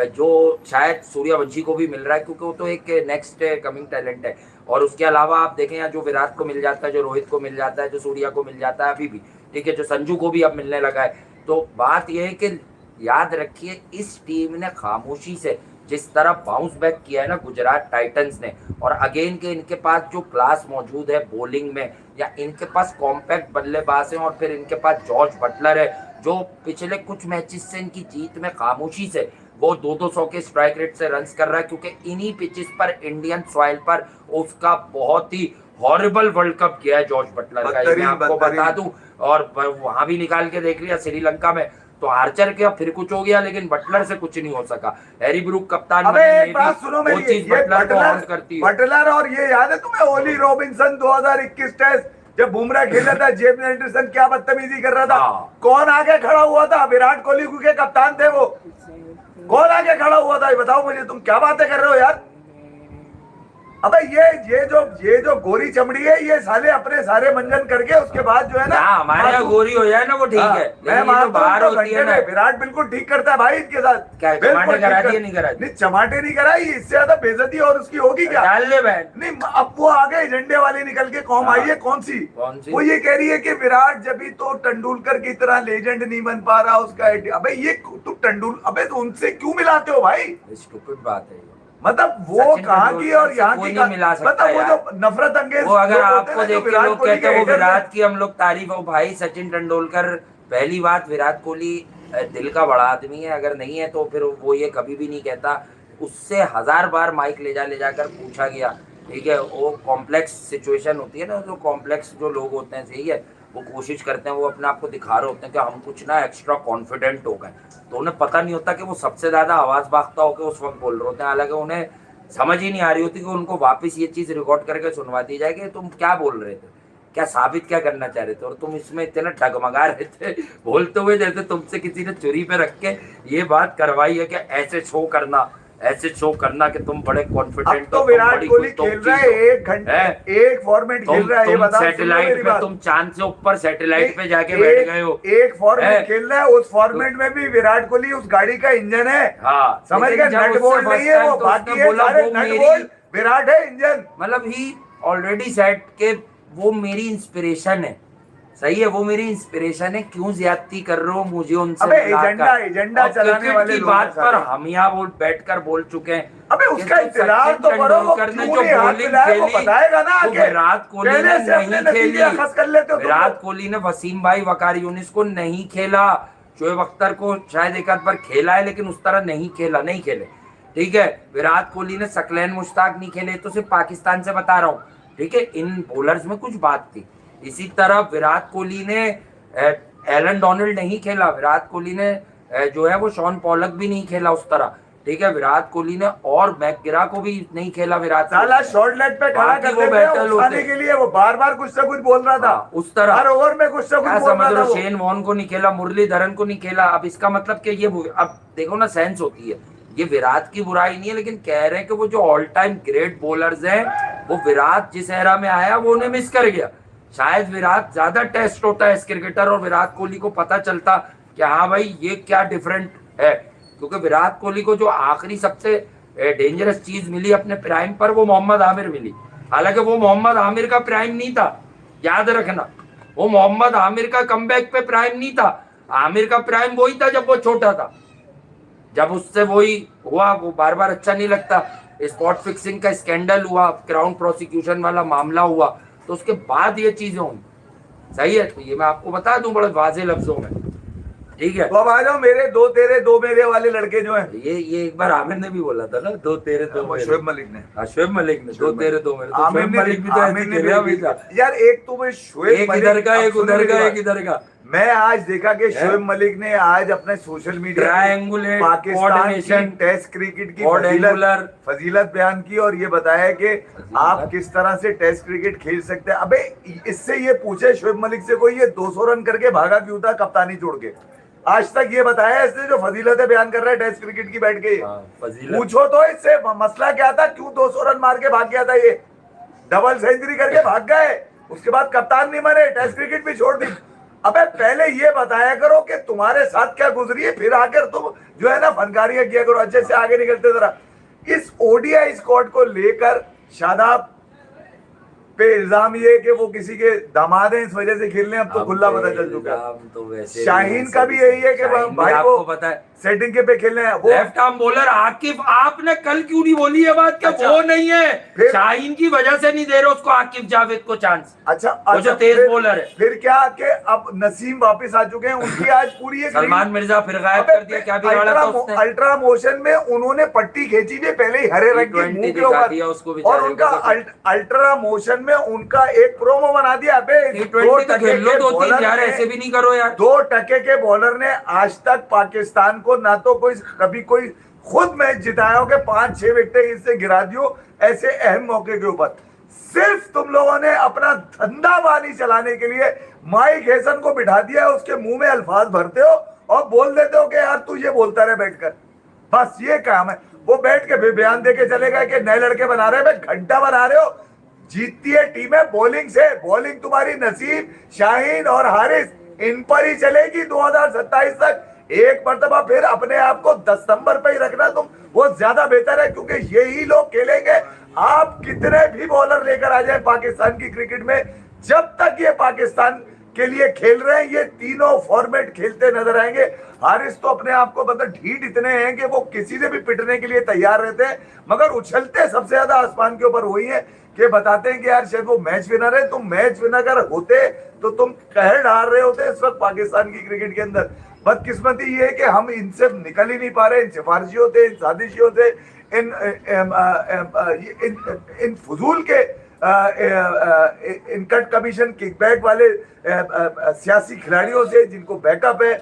जो शायद सूर्यवंशी को भी मिल रहा है, क्योंकि वो तो एक नेक्स्ट कमिंग टैलेंट है। और उसके अलावा आप देखें यहाँ जो विराट को मिल जाता है, जो रोहित को मिल जाता है, जो सूर्या को मिल जाता है अभी भी, ठीक है, जो संजू को भी अब मिलने लगा है। तो बात यह है कि याद रखिए इस टीम ने खामोशी से जिस तरह बाउंस बैक किया है ना गुजरात टाइटंस ने, और अगेन के इनके पास जो क्लास मौजूद है बॉलिंग में, या इनके पास कॉम्पैक्ट बल्लेबाज हैं, और फिर इनके पास जॉर्ज बटलर है जो पिछले कुछ मैचेस से इनकी जीत में खामोशी से वो 200 के स्ट्राइक रेट से रन्स कर रहा है, क्योंकि इन्हीं पिचेस पर इंडियन सॉइल पर उसका बहुत ही हॉरिबल वर्ल्ड कप किया है जॉर्ज बटलर का, मैं आपको बता दूं। और वहां भी निकाल के देख लिया श्रीलंका में, तो आर्चर के फिर कुछ हो गया, लेकिन बटलर से कुछ नहीं हो सका। हैरी ब्रूक कप्तान वो चीज बटलर, और ये याद है तुम्हें ओली रॉबिन्सन 2021 टेस्ट जब बुमराह खेल रहा था, जेम्स एंडरसन क्या बदतमीजी कर रहा था, कौन आगे खड़ा हुआ था? विराट कोहली के कप्तान थे वो, कौन आगे खड़ा हुआ था? बताओ मुझे, तुम क्या बातें कर रहे हो यार? अबे ये जो गोरी चमड़ी है, ये साले अपने सारे मंजन करके उसके बाद जो है ना हमारे यहाँ गोरी हो जाए ना वो ठीक है, मैं बाहर होती है ना। विराट बिल्कुल ठीक करता है भाई इनके साथ। क्या चमाटे करा दिए? नहीं चमाटे नहीं कराई, इससे ज्यादा बेइज्जती और उसकी होगी क्या? डाल ले बैठ। नहीं, अब वो आ गए झंडे वाले निकल के, कौन आई है? कौन सी? वो ये कह रही है कि विराट जब भी तो तेंदुलकर की तरह लेजेंड नहीं बन पा रहा उसका। अबे ये तुम अबे तो उनसे क्यों मिलाते हो भाई? स्टूपिड बात है, मतलब वो कहाँ की और यहाँ की मतलब वो जो नफरत अंगेज, वो अगर आपको देख के लोग कहते हैं वो विराट की हम लोग तारीफ हो, भाई सचिन तेंदुलकर, पहली बात विराट कोहली दिल का बड़ा आदमी है, अगर नहीं है तो फिर वो ये कभी भी नहीं कहता। उससे 1000 बार माइक ले जाकर पूछा गया, ठीक है, वो कॉम्प्लेक्स सिचुएशन होती है ना, जो कॉम्प्लेक्स जो लोग होते हैं, सही है, वो कोशिश करते हैं, वो अपने आप को दिखा रहे होते हैं कि हम कुछ ना एक्स्ट्रा कॉन्फिडेंट हो गए, तो उन्हें पता नहीं होता कि वो सबसे ज्यादा आवाज बागता होकर उस वक्त बोल रहे होते हैं। हालांकि उन्हें समझ ही नहीं आ रही होती कि उनको वापस ये चीज रिकॉर्ड करके सुनवा दी जाए कि तुम क्या बोल रहे थे, क्या साबित क्या करना चाह रहे थे, और तुम इसमें इतना डगमगा रहे थे बोलते हुए जैसे तुमसे किसी ने चुरी पे रख के ये बात करवाई है कि ऐसे शो करना कि तुम बड़े कॉन्फिडेंट हो। तो विराट कोहली खेल रहा है 1 घंटे एक फॉर्मेट खेल रहा है, ये बताओ। सैटेलाइट पे तुम चांद से ऊपर सैटेलाइट पे जाके बैठ गए हो, एक फॉर्मेट खेल रहा है, उस फॉर्मेट में भी विराट कोहली उस गाड़ी का इंजन है। हाँ, समझ गए? नट बोल्ट नहीं है वो, बाकी है सारे नट बोल्ट, विराट है इंजन। मतलब ही ऑलरेडी सेट के वो मेरी इंस्पिरेशन है, सही है, वो मेरी इंस्पिरेशन है, क्यों ज्यादती कर रहे हो मुझे उनसे अबे मिलाकर? एजेंडा और चलाने क्रिकेट वाले की लोग बात हैं पर सारे। हम यहाँ बैठकर बोल चुके हैं अबे कि उसका जो इंतजार सचिन तो करो, वो तेंदुलकर ने क्यों जो नहीं हाथ बॉलिंग मिलाया वो खेली, बताएगा ना वो आके। विराट कोहली ने पहले से अपने नहीं नतीजे खेली। अखज़ कर लेते हो तुम विराट लोग। कोहली ने वसीम भाई वकार यूनिस को नहीं खेला, शोएब अख्तर को शायद एक आध बार खेला है, लेकिन उस तरह नहीं खेला, नहीं खेले। ठीक है, विराट कोहली ने सकलैन मुश्ताक नहीं खेले, तो सिर्फ पाकिस्तान से बता रहा हूँ। ठीक है, इन बॉलर्स में कुछ बात थी। इसी तरह विराट कोहली ने एलन डोनाल्ड नहीं खेला, विराट कोहली ने जो है वो शॉन पॉलक भी नहीं खेला उस तरह। ठीक है, विराट कोहली ने और मैकग्रा को भी नहीं खेला विराट साला कोहली ने। शॉर्ट लेग पे खड़ा बाकी कर वो देते हैं बैटल उछाने होते। के लिए, वो बार बार कुछ ना कुछ बोल रहा था। हाँ, उस तरह हर ओवर में कुछ ना क्या कुछ बोल समझ रहा रहे था हो? वो। शेन वॉर्न को नहीं खेला, मुरलीधरन को नहीं खेला। अब इसका मतलब कि ये अब देखो ना, सेंस होती है। ये विराट की बुराई नहीं है, लेकिन कह रहे हैं कि वो जो ऑल टाइम ग्रेट बॉलर्स हैं, वो विराट जिस एरा में आया वो उन्हें मिस कर गया। शायद विराट ज्यादा टेस्ट होता है इस क्रिकेटर, और विराट कोहली को पता चलता कि हाँ भाई ये क्या डिफरेंट है। क्योंकि विराट कोहली को जो आखिरी सबसे डेंजरस चीज मिली अपने प्राइम पर, वो मोहम्मद आमिर मिली। हालांकि वो मोहम्मद आमिर का प्राइम नहीं था, याद रखना, वो मोहम्मद आमिर का कमबैक पे प्राइम नहीं था। आमिर का प्राइम वही था जब वो छोटा था, जब उससे वही हुआ, वो बार बार अच्छा नहीं लगता। स्पॉट फिक्सिंग का स्कैंडल हुआ, क्राउन प्रोसिक्यूशन वाला मामला हुआ, तो उसके बाद ये चीजें हुई। सही है, तो ये मैं आपको बता दूं बड़े वाजे लफ्जों में। ठीक है, तो अब आ जाओ मेरे दो तेरे दो मेरे वाले लड़के जो हैं। ये एक बार आमिर ने भी बोला था ना, दो तेरे दो मेरे। शोएब मलिक ने। हाँ, शोएब मलिक ने, दो तेरे दो मेरे। तो आमिर शोएब ने मलिक भी तो आमिर ऐसे ने खेला भी- हमेशा। यार एक तुम्हें शोएब एक मलिक, इधर का, अब एक सुनो उधर मेरी का, बात। एक इधर का। मैं आज देखा कि शोएब मलिक ने आज अपने social media Triangulate, Pakistan coordination, की टेस्ट क्रिकेट की quadrangular, फजीलत बयान की और ये बताया कि आप किस तरह से टेस्ट क्रिकेट खेल सकते हैं। अबे इससे ये पूछे शोएब मलिक से कोई, ये 200 रन करके भागा क्यों था कप्तानी छोड़ के? आज तक ये बताया इसने जो फजीलतें बयान कर रहा है टेस्ट क्रिकेट की बैठ के। पूछो तो इससे मसला क्या था, क्यों 200 रन मार के भाग गया था? ये डबल सेंचुरी करके भाग गए, उसके बाद कप्तान नहीं बने, टेस्ट क्रिकेट भी छोड़ दी। अबे पहले ये बताया करो कि तुम्हारे साथ क्या गुजरी है, फिर आकर तुम जो है ना फनकारियां किया करो। अच्छे से आगे निकलते जरा। इस ओडीआई स्क्वाड को लेकर शादाब पे इल्जाम ये कि वो किसी के दामाद हैं, इस वजह से खेलने, अब तो खुला पता चल चुका है। तो वैसे शाहीन का भी यही है कि भाई आपको को पता है सेटिंग के पे खेलने हैं वो। लेफ्ट आर्म बॉलर आकिफ, आपने कल क्यों नहीं बोली ये बात कि अच्छा, वो नहीं है? फिर- शाहीन की वजह से नहीं दे रहे उसको, आकिफ जावेद को चांस। अच्छा, वो जो तेज फिर- बॉलर है। फिर क्या कि अब नसीम वापस आ चुके हैं, उनकी आज पूरी एक सलमान मिर्जा फिर गायब अबे कर दिया, क्या बिगाड़ा था उसने? अल्ट्रा मोशन में उन्होंने पट्टी खींची हुई पहले ही हरे रंग के T20 मुंह के दिखा ऊपर, दिया उसको बेचारे और उनका को तो। अल्ट्रा मोशन में उनका एक प्रोमो बना दिया। अबे T20 तो खेल लो 2-3 यार, ऐसे भी नहीं करो यार। 2 के बॉलर ने आज तक पाकिस्तान को ना तो कोई कभी कोई खुद मैच जिताया हो कि 5-6 विकेटें इससे गिरा दियो ऐसे अहम मौके के ऊपर। सिर्फ तुम लोगों ने अपना धंधाबानी चलाने के लिए माइक हेसन को बिठा दिया है, उसके मुंह में अल्फाज भरते हो और बोल देते हो कि यार तू ये बोलता रहे बैठकर, बस ये काम है। वो बैठ के भी बयान दे के चलेगा कि नए लड़के बना रहे हैं, घंटा बना रहे हो। जीतती है टीमें बॉलिंग से, बॉलिंग तुम्हारी नसीब, शाहीन और हारिस इन पर ही चलेगी 2027 तक। एक मरतबा फिर अपने आप को 10 नंबर पे ही रखना तुम, वो ज्यादा बेहतर है, क्योंकि यही लोग खेलेंगे। आप कितने भी बॉलर लेकर आ जाए पाकिस्तान की क्रिकेट में, जब तक ये पाकिस्तान के लिए खेल रहे हैं, ये तीनों फॉर्मेट खेलते नजर आएंगे। हारिस तो अपने आप को मतलब ढीठ इतने हैं कि वो किसी से भी पिटने के लिए तैयार रहते हैं, मगर उछलते सबसे ज्यादा आसमान के ऊपर वही है कि बताते हैं कि यार शायद वो मैच विनर है। तुम मैच विनर होते तो तुम कहर डाल रहे होते इस वक्त पाकिस्तान की क्रिकेट के अंदर। बदकिस्मती ये है कि हम इनसे निकल ही नहीं पा रहे, इन सिफारिशियों से, इन साजिशियों से, इन फजूल के इनकट कमीशन किकबैक वाले सियासी खिलाड़ियों से, जिनको बैकअप है,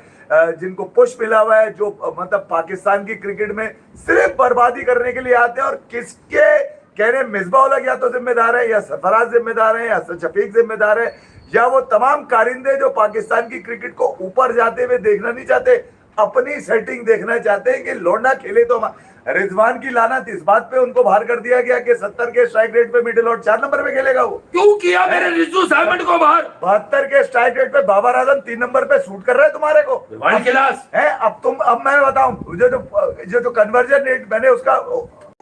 जिनको पुश मिला हुआ है, जो मतलब पाकिस्तान की क्रिकेट में सिर्फ बर्बादी करने के लिए आते हैं। और किसके कहने मिसबा उल-हक या तो जिम्मेदार है, या सरफराज जिम्मेदार है, या शफीक जिम्मेदार है, या वो तमाम कारिंदे जो पाकिस्तान की क्रिकेट को ऊपर जाते हुए देखना नहीं चाहते, अपनी सेटिंग देखना चाहते हैं कि लौंडा खेले तो। रिजवान की लानत इस बात पे उनको बाहर कर दिया गया कि 70 के स्ट्राइक रेट पे मिडिल और 4 नंबर पे खेलेगा। वो क्यों किया मेरे रिजू साइमंड को बाहर? 72 के स्ट्राइक रेट पे बाबर आजम 3 नंबर पे शूट कर रहे हैं तुम्हारे को, वर्ल्ड क्लास है। अब मैं बताऊं, जो कन्वर्जन रेट मैंने उसका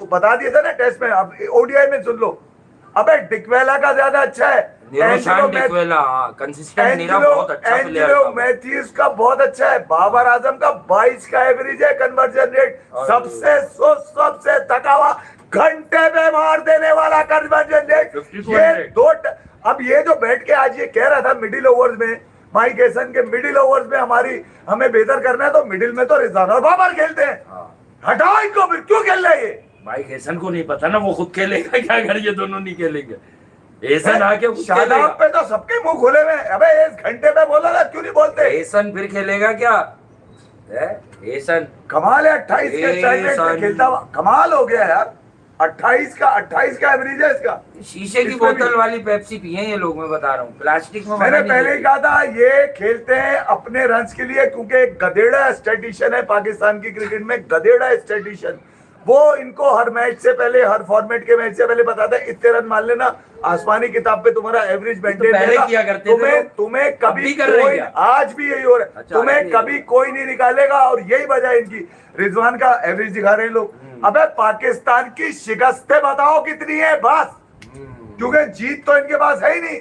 बता दिया था ना टेस्ट में, अब ओडीआई में सुन लो। अबे डिकवेला का ज्यादा अच्छा है निरोशान डिक्वेला, कंसिस्टेंट नीरा बहुत अच्छा प्लेयर एंजेलो था। मैथ्यूज का बहुत अच्छा है, बाबर आजम का 22 का एवरेज है कन्वर्जन रेट, और सबसे थका हुआ घंटे में मार देने वाला कन्वर्जन रेट 50 to ये 100। अब ये जो बैठ के आज ये कह रहा था मिडिल ओवर्स में माइक एसन के मिडिल ओवर्स में हमें बेहतर करना है, तो मिडिल में तो रिजवान और बाबर खेलते हैं, हाँ, हटाओ इनको, फिर क्यों खेल रहे हैं ये? माइक हेसन को नहीं पता ना वो खुद खेलेगा क्या, अगर ये दोनों नहीं खेलेंगे। हेसन आके खुद शादाब खेलेगा। पे तो सबके मुंह खुले हुए हैं, अबे इस घंटे में बोला ना, क्यों नहीं बोलते? हेसन फिर खेलेगा क्या है? हेसन कमाल है, 28 के स्ट्राइक रेट में खेलता हुआ, कमाल हो गया यार। 28 का एवरेज है इसका। शीशे की इसमें बोतल भी- वाली पेप्सी पिए ये लोग, मैं बता रहा हूँ, प्लास्टिक में मैंने मना नहीं पहले ही देते। कहा था ये खेलते हैं अपने रन्स के लिए, क्योंकि एक गधेड़ा स्टैटिशियन है पाकिस्तान की क्रिकेट में, गधेड़ा स्टैटिशियन। वो इनको हर मैच से पहले, हर फॉर्मेट के मैच से पहले बताता है इतने रन मार लेना, आसमानी किताब पे तुम्हारा एवरेज मेंटेन पहले किया करते थे लोग। तुम्हें अब कभी भी कर रहे हैं कोई, क्या? आज भी यही हो रहा है, अच्छा, तुम्हें आज भी कभी कोई नहीं निकालेगा, और यही वजह है इनकी। रिजवान का एवरेज दिखा रहे हैं लोग। अबे पाकिस्तान की शिकस्तें बताओ कितनी है बस, क्योंकि जीत तो इनके पास है ही नहीं।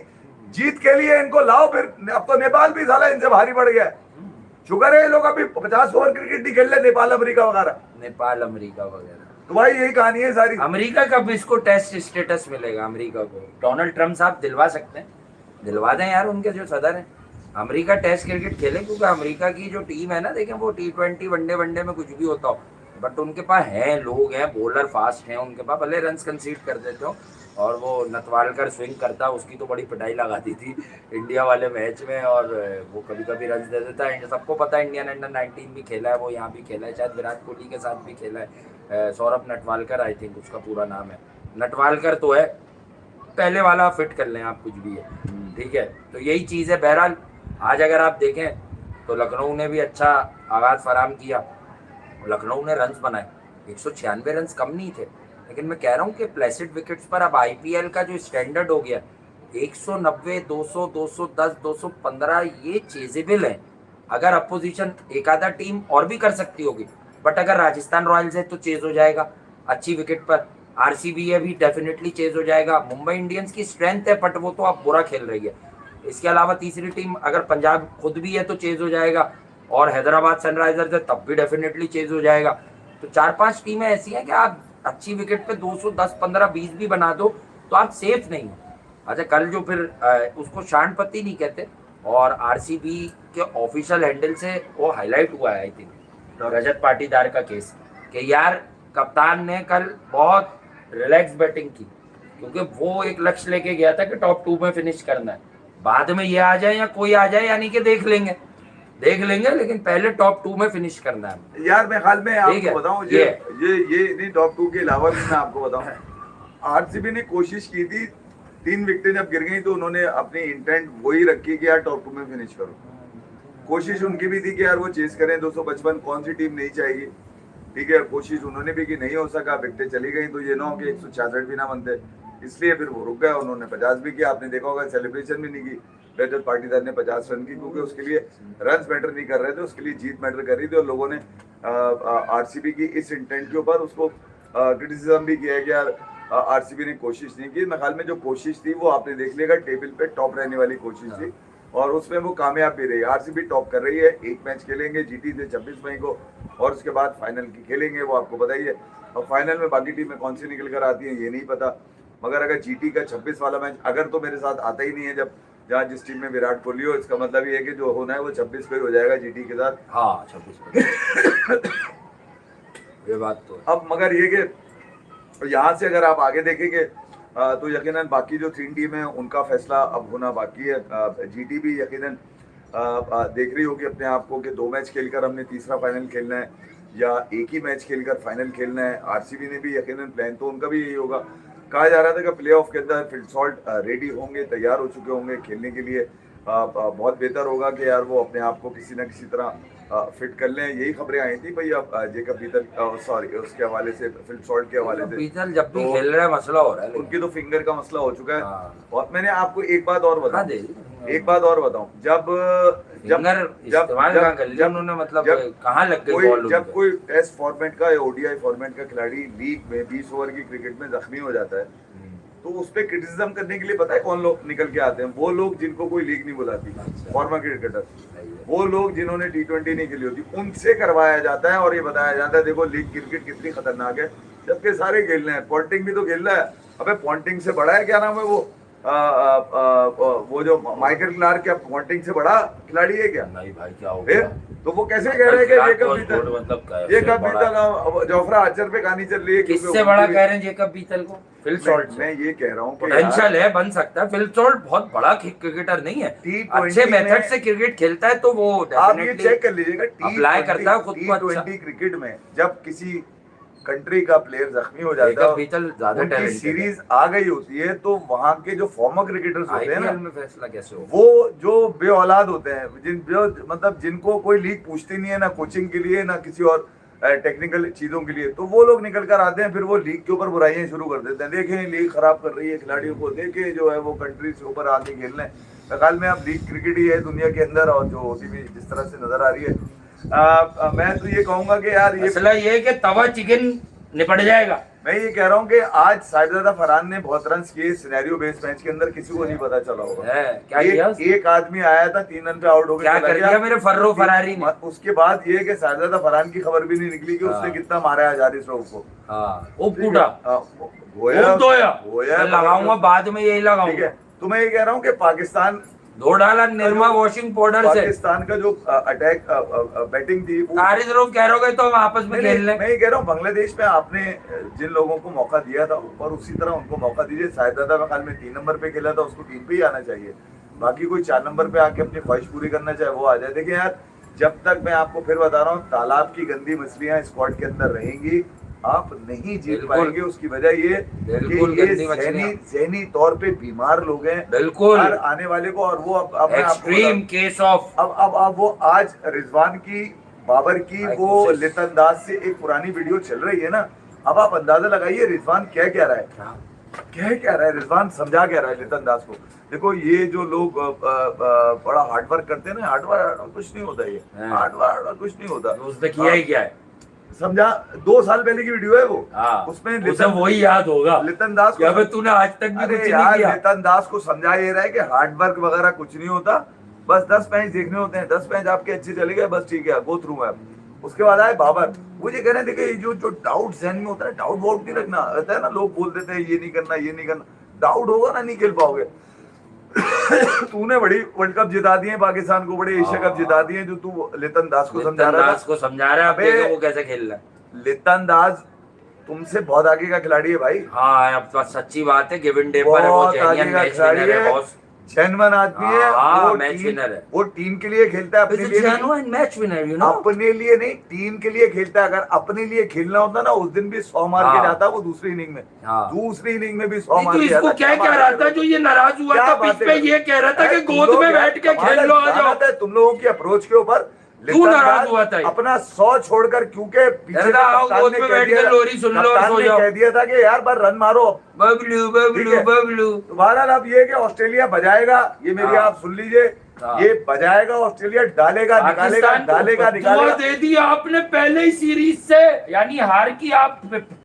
जीत के लिए इनको लाओ, फिर अब तो नेपाल भी साला इनसे भारी पड़ गया है। शुक्र है ये लोग अभी 50 ओवर क्रिकेट नहीं खेल रहे, नेपाल अमेरिका वगैरह। नेपाल अमेरिका वगैरह। तो भाई यही कहानी है सारी। अमेरिका कब इसको टेस्ट स्टेटस मिलेगा? अमेरिका को डोनाल्ड ट्रम्प साहब दिलवा सकते हैं, दिलवा दें यार, उनके जो सदर हैं। अमेरिका टेस्ट क्रिकेट खेले, क्योंकि अमेरिका की जो टीम है ना, देखें वो T20 वनडे में कुछ भी होता हो, बट उनके पास हैं लोग हैं, बॉलर फास्ट हैं उनके पास, भले रन कंसीड कर देते हो। और वो नतवालकर स्विंग करता, उसकी तो बड़ी पिटाई लगा दी थी इंडिया वाले मैच में, और वो कभी कभी रन दे देता है। सबको पता है इंडियन अंडर 19 भी खेला है, वो यहाँ भी खेला है, शायद विराट कोहली के साथ भी खेला है। सौरभ नटवालकर आई थिंक उसका पूरा नाम है, नटवालकर तो है, पहले वाला फिट कर लें आप, कुछ भी है, ठीक है। तो यही चीज़ है। बहरहाल आज अगर आप देखें तो लखनऊ ने भी अच्छा आगाज़ फराम किया, लखनऊ ने रन्स बनाए, 196 रन्स कम नहीं थे, लेकिन मैं कह रहा हूँ कि प्लेसिड विकेट्स पर अब आईपीएल का जो स्टैंडर्ड हो गया, 190, 200, 210, 215 ये चेजेबल है। अगर अपोजिशन एक आधा टीम और भी कर सकती होगी, बट अगर राजस्थान रॉयल्स है तो चेज हो जाएगा अच्छी विकेट पर, आरसीबी है भी डेफिनेटली चेज हो जाएगा, मुंबई इंडियंस की स्ट्रेंथ है बट वो तो अब बुरा खेल रही है। इसके अलावा तीसरी टीम अगर पंजाब खुद भी है तो चेज हो जाएगा, और हैदराबाद सनराइजर्स है तब भी डेफिनेटली चेज हो जाएगा। तो 4-5 टीमें ऐसी हैं कि आप अच्छी विकेट पे 210, 15, 20 भी बना दो तो आप सेफ नहीं हो। अच्छा, कल जो फिर उसको शांडपति नहीं कहते, और आरसीबी के ऑफिशियल हैंडल से वो हाईलाइट हुआ है आई थिंक रजत पाटीदार का केस, कि यार कप्तान ने कल बहुत रिलैक्स बैटिंग की, क्योंकि वो एक लक्ष्य लेके गया था कि टॉप 2 में फिनिश करना है। बाद में ये आ जाए या कोई आ जाए, यानी कि देख लेंगे, लेकिन पहले टॉप 2 में फिनिश करना है। यार मैं हाल में ठीक है, आपको बताऊं, ये ये नहीं, टॉप 2 के अलावा भी मैं आपको बताऊं, आरसीबी ने कोशिश की थी, 3 विकेटें जब गिर गई तो उन्होंने अपनी इंटेंट वही रखी कि यार टॉप 2 में फिनिश करो। कोशिश उनकी भी थी कि यार वो चेस करें 255, कौन सी टीम नहीं चाहेगी, ठीक है। कोशिश उन्होंने भी की, नहीं हो सका, विकेटें चली गई, तो ये ना हो कि 166 भी ना बनते, इसलिए फिर वो रुक गया। उन्होंने 50 भी किया, आपने देखा होगा सेलिब्रेशन भी नहीं की रजत पाटीदार ने 50 रन की, क्योंकि उसके लिए रन मैटर नहीं कर रहे थे, उसके लिए जीत मैटर कर रही थी। और लोगों ने आरसीबी की इस इंटेंट के ऊपर उसको क्रिटिसिज्म भी किया है कि यार आरसीबी ने कोशिश नहीं की। मेरे ख्याल में जो कोशिश थी वो आपने देख लिएगा, टेबल पे टॉप रहने वाली कोशिश थी, और उसमें वो कामयाब भी रही। आरसीबी टॉप कर रही है, एक मैच खेलेंगे जीटी से 26 मई को, और उसके बाद फाइनल की खेलेंगे, वो आपको पता ही है। और फाइनल में बाकी टीमें कौन सी निकल कर आती हैं ये नहीं पता, मगर अगर जीटी का 26 वाला मैच अगर तो मेरे साथ आता ही नहीं है, जब जहाँ जिस टीम में विराट कोहली हो, इसका मतलब ये है कि जो होना है वो 26 को ही हो जाएगा जीटी के साथ। हाँ 26 ये बात तो है। अब मगर ये कि यहाँ से अगर आप आगे देखेंगे तो यकीनन बाकी जो 3 टीम है उनका फैसला अब होना बाकी है। जीटी भी यकीनन देख रही होगी अपने आप को कि 2 मैच खेलकर हमने तीसरा फाइनल खेलना है या एक ही मैच खेलकर फाइनल खेलना है। आरसीबी ने भी यकीनन प्लान तो उनका भी यही होगा। कहा जा रहा था कि प्लेऑफ के अंदर फिल सॉल्ट रेडी होंगे, तैयार हो चुके होंगे खेलने के लिए। बहुत बेहतर होगा कि यार वो अपने आप को किसी ना किसी तरह फिट कर लें। यही खबरें आई थी भाई, अब जेकब पीतल सॉरी उसके हवाले से, फिल सॉल्ट के हवाले से, पीतल जब भी खेल रहा है मसला हो रहा है, उनकी तो फिंगर का मसला हो चुका है। हाँ। और मैंने आपको एक बात और बताऊं, जब इस्तेमाल कहाँ कर लिया उन्होंने, मतलब कहाँ लग गई बॉल? जब कोई टेस्ट फॉर्मेट का या ओडीआई फॉर्मेट का खिलाड़ी लीग में 20 ओवर की क्रिकेट में जख्मी हो जाता है तो उस पर क्रिटिसिज्म करने के लिए पता है कौन लोग निकल के आते हैं? वो लोग जिनको कोई लीग नहीं बुलाती, फॉर्मर क्रिकेटर, वो लोग जिन्होंने T20 नहीं खेली होती, उनसे करवाया जाता है और ये बताया जाता है देखो लीग क्रिकेट कितनी खतरनाक है, जबकि सारे खेल रहे हैं। पॉन्टिंग भी तो खेल रहा है। अबे पॉन्टिंग से बड़ा है, क्या नाम है वो जो माइकल क्लार्क, क्या पॉन्टिंग से बड़ा खिलाड़ी है क्या? नहीं भाई, क्या हो फिर गया? तो वो कैसे कह रहे हैं कि ये कब बीतल, मतलब ये कब बीतल? जोफ्रा आर्चर पे कहानी चल रही है। किससे बड़ा कह रहे हैं जेकब बीतल को? Phil Salt. मैं ये कह रहा हूँ कि पोटेंशियल है, बन सकता है। फिल सॉल्ट बहुत बड़ा क्रिकेटर नहीं है, अच्छे मेथड से क्रिकेट खेलता है, तो वो आप ये चेक कर लीजिएगा, अप्लाई करता है खुद को। T20 क्रिकेट में जब किसी कंट्री का प्लेयर जख्मी हो जाता है, उनकी सीरीज आ गई होती है, तो वहां के जो फॉर्मर क्रिकेटर्स होते हैं ना, में फैसला कैसे हो? वो जो बे औलाद होते हैं, मतलब जिनको कोई लीग पूछती नहीं है, ना कोचिंग के लिए ना किसी और टेक्निकल चीजों के लिए, तो वो लोग निकल कर आते हैं, फिर वो लीग के ऊपर बुराइयां शुरू कर देते हैं। देखें लीग खराब कर रही है खिलाड़ियों को, देखे जो है वो कंट्री से ऊपर आके खेल रहे हैं। फिलहाल में अब लीग क्रिकेट ही है दुनिया के अंदर, और जो होती भी जिस तरह से नजर आ रही है, मैं तो ये कहूंगा कि यार ये है कि तवा चिकन निपट जाएगा। मैं ये कह रहा हूँ कि आज साहिबजादा फरहान ने बहुत रन किए सिनेरियो बेस्ड मैच के अंदर, किसी को नहीं पता चला होगा क्या किया? एक आदमी आया था 3 रन पे आउट हो गया, क्या कर दिया मेरे फर्रो फरारी ने? उसके बाद ये कि साहिबजादा फरहान की खबर भी नहीं निकली कि उसने कितना मारा है हजारी श्रॉफ को। लगाऊंगा बाद में, यही लगाऊंगा। तो मैं ये कह रहा हूँ कि पाकिस्तान धो डाला निर्मा वॉशिंग पाउडर से। पाकिस्तान का जो अटैक बैटिंग थी, कह रहे तो हम आपस में खेल लें। मैं ये कह रहा हूँ बांग्लादेश में आपने जिन लोगों को मौका दिया था, और उसी तरह उनको मौका दीजिए। साहिबजादा में ख्याल में 3 नंबर पे खेला था, उसको टीम पे ही आना चाहिए। बाकी कोई 4 नंबर पे आके अपनी ख्वाहिश पूरी करना चाहे वो आ जाए। देखिए यार, जब तक मैं आपको फिर बता रहा हूँ, तालाब की गंदी मछलियां स्क्वाड के अंदर रहेंगी, आप नहीं जीत पाएंगे। उसकी वजह ये ज़हनी तौर पे बीमार लोग हैं बिल्कुल आने वाले को, और वो अब एक्सट्रीम केस ऑफ अब वो आज रिजवान की, बाबर की वो लितंदाज से एक पुरानी वीडियो चल रही है ना, अब आप अंदाजा लगाइए रिजवान क्या कह रहा है, रिजवान समझा क्या रहा है लितंदाज को। देखो ये जो लोग बड़ा हार्ड वर्क करते हैं ना, हार्ड वर्क कुछ नहीं होता, ये हार्ड वर्क कुछ नहीं होता। उसने किया ही क्या है समझा? 2 साल पहले की वीडियो है वो, उसमें उसे वही याद होगा लितंदाज को। तूने आज तक भी कुछ नहीं किया। लितंदाज को समझा ये रहा है कि हार्ड वर्क वगैरह कुछ नहीं होता, बस 10 मैच देखने होते हैं, 10 मैच आपके अच्छे चले गए, बस ठीक है, गो थ्रू है। उसके बाद आए बाबर, मुझे कह रहे हैं देखिए जो डाउट जहन में होता है, डाउट वाउट नहीं रखना रहता है ना, लोग बोल देते हैं ये नहीं करना ये नहीं करना, डाउट होगा ना नहीं खेल पाओगे। तूने बड़ी वर्ल्ड कप जिता दिए पाकिस्तान को, बड़े एशिया कप जिता दिए, जो तू लितंदाज को समझा रहा है वो कैसे खेल रहा है। लितंदाज तुमसे बहुत आगे का खिलाड़ी है भाई। हाँ अब तो सच्ची बात है, गिवन डे पर वो खिलाड़ी है, जेन्युइन आदमी है, वो मैच विनर है, वो टीम के लिए खेलता है, अपने लिए genuine match winner, you know, अपने लिए नहीं टीम के लिए खेलता है। अगर अपने लिए खेलना होता ना, उस दिन भी 100 मार के जाता वो दूसरी इनिंग में, दूसरी इनिंग में भी 100 मार के जाता। क्या कह रहा था जो ये नाराज हुआ था पिच पे, ये कह रहा था कि गोद में बैठ के खेल लो, आ जाओ। तुम लोगों की अप्रोच के ऊपर क्यों नाराज हुआ था? अपना 100 छोड़कर, क्योंकि पीछे गोद में बैठ के लोरी सुन लो, कह दिया था कि यार बार रन मारो, बबलू बबलू बबलू। तुम्हारा अब ये कि ऑस्ट्रेलिया बजाएगा, ये मेरी आप सुन लीजिए, ये बजाएगा ऑस्ट्रेलिया, डालेगा निकालेगा, डालेगा निकालेगा। दे दी आपने पहले ही सीरीज से, यानी हार की आप